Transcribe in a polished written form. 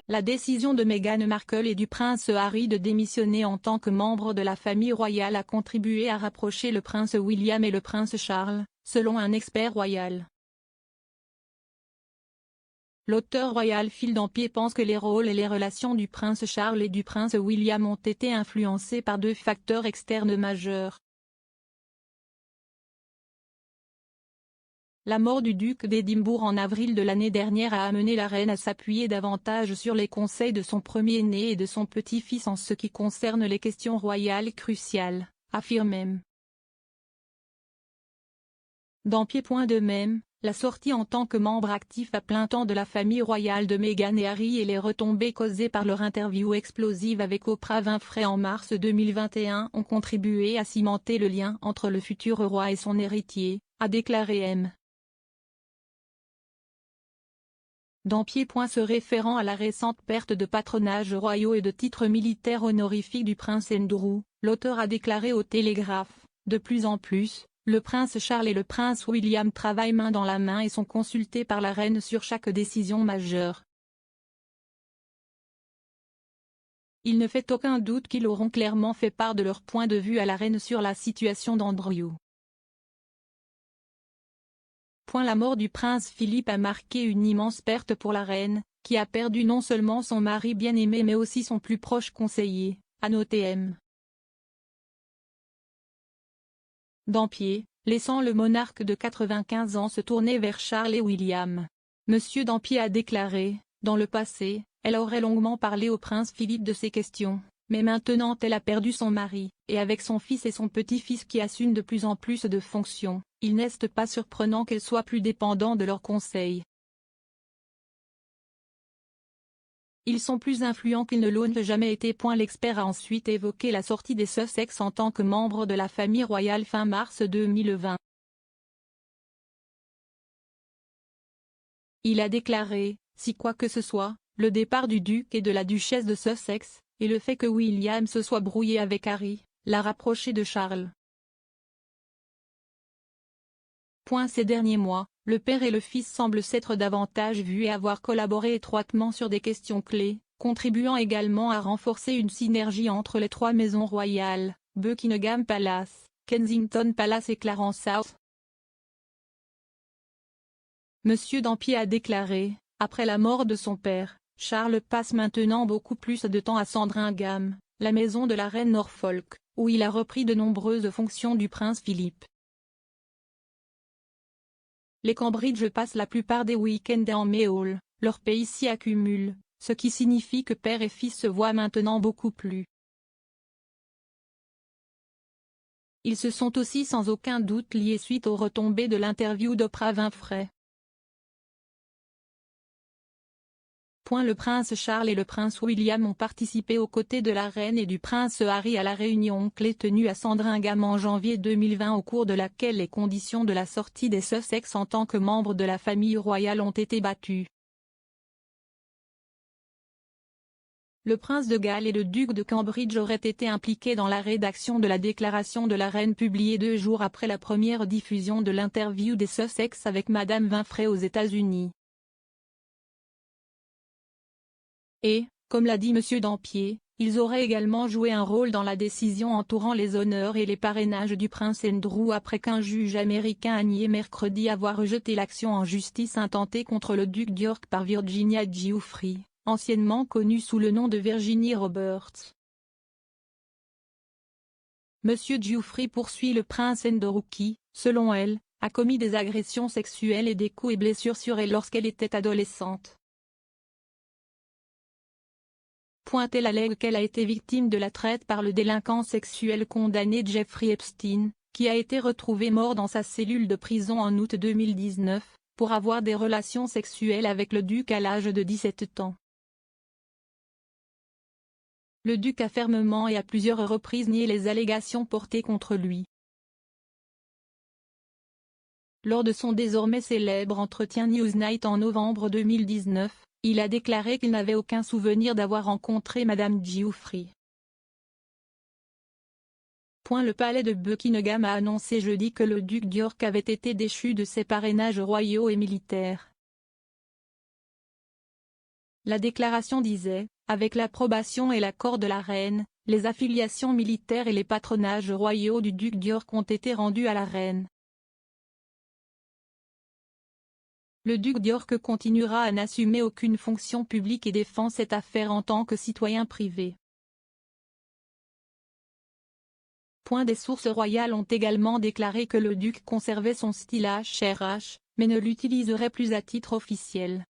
La décision de Meghan Markle et du prince Harry de démissionner en tant que membre de la famille royale a contribué à rapprocher le prince William et le prince Charles, selon un expert royal. L'auteur royal Phil Dampier pense que les rôles et les relations du prince Charles et du prince William ont été influencés par deux facteurs externes majeurs. La mort du duc d'Édimbourg en avril de l'année dernière a amené la reine à s'appuyer davantage sur les conseils de son premier-né et de son petit-fils en ce qui concerne les questions royales cruciales, affirme Dampier. De même, la sortie en tant que membre actif à plein temps de la famille royale de Meghan et Harry et les retombées causées par leur interview explosive avec Oprah Winfrey en mars 2021 ont contribué à cimenter le lien entre le futur roi et son héritier, a déclaré M. Dampier. Se référant à la récente perte de patronages royaux et de titres militaires honorifiques du prince Andrew, l'auteur a déclaré au Télégraphe, de plus en plus, le prince Charles et le prince William travaillent main dans la main et sont consultés par la reine sur chaque décision majeure. Il ne fait aucun doute qu'ils auront clairement fait part de leur point de vue à la reine sur la situation d'Andrew. La mort du prince Philippe a marqué une immense perte pour la reine, qui a perdu non seulement son mari bien-aimé mais aussi son plus proche conseiller, a noté M. Dampier, laissant le monarque de 95 ans se tourner vers Charles et William. Monsieur Dampier a déclaré, dans le passé, elle aurait longuement parlé au prince Philippe de ces questions, mais maintenant elle a perdu son mari, et avec son fils et son petit-fils qui assument de plus en plus de fonctions, il n'est pas surprenant qu'elle soit plus dépendante de leurs conseils. Ils sont plus influents qu'ils ne l'ont jamais été. L'expert a ensuite évoqué la sortie des Sussex en tant que membre de la famille royale fin mars 2020. Il a déclaré, si quoi que ce soit, le départ du duc et de la duchesse de Sussex, et le fait que William se soit brouillé avec Harry, l'a rapproché de Charles. Ces derniers mois, le père et le fils semblent s'être davantage vus et avoir collaboré étroitement sur des questions clés, contribuant également à renforcer une synergie entre les trois maisons royales, Buckingham Palace, Kensington Palace et Clarence House. Monsieur Dampier a déclaré, après la mort de son père, Charles passe maintenant beaucoup plus de temps à Sandringham, la maison de la reine Norfolk, où il a repris de nombreuses fonctions du prince Philippe. Les Cambridge passent la plupart des week-ends en Méhol, leur pays s'y accumule, ce qui signifie que père et fils se voient maintenant beaucoup plus. Ils se sont aussi sans aucun doute liés suite aux retombées de l'interview d'Oprah Winfrey. Le prince Charles et le prince William ont participé aux côtés de la reine et du prince Harry à la réunion clé tenue à Sandringham en janvier 2020 au cours de laquelle les conditions de la sortie des Sussex en tant que membres de la famille royale ont été battues. Le prince de Galles et le duc de Cambridge auraient été impliqués dans la rédaction de la déclaration de la reine publiée 2 jours après la première diffusion de l'interview des Sussex avec Madame Winfrey aux États-Unis. Et, comme l'a dit M. Dampier, ils auraient également joué un rôle dans la décision entourant les honneurs et les parrainages du prince Andrew après qu'un juge américain a nié mercredi avoir rejeté l'action en justice intentée contre le duc d'York par Virginia Giuffre, anciennement connue sous le nom de Virginie Roberts. M. Giuffre poursuit le prince Andrew qui, selon elle, a commis des agressions sexuelles et des coups et blessures sur elle lorsqu'elle était adolescente. Elle allègue qu'elle a été victime de la traite par le délinquant sexuel condamné Jeffrey Epstein, qui a été retrouvé mort dans sa cellule de prison en août 2019, pour avoir des relations sexuelles avec le duc à l'âge de 17 ans. Le duc a fermement et à plusieurs reprises nié les allégations portées contre lui. Lors de son désormais célèbre entretien Newsnight en novembre 2019, il a déclaré qu'il n'avait aucun souvenir d'avoir rencontré Madame Giuffre. Le palais de Buckingham a annoncé jeudi que le duc d'York avait été déchu de ses parrainages royaux et militaires. La déclaration disait, avec l'approbation et l'accord de la reine, les affiliations militaires et les patronages royaux du duc d'York ont été rendus à la reine. Le duc d'York continuera à n'assumer aucune fonction publique et défend cette affaire en tant que citoyen privé. Des sources royales ont également déclaré que le duc conservait son style HRH, mais ne l'utiliserait plus à titre officiel.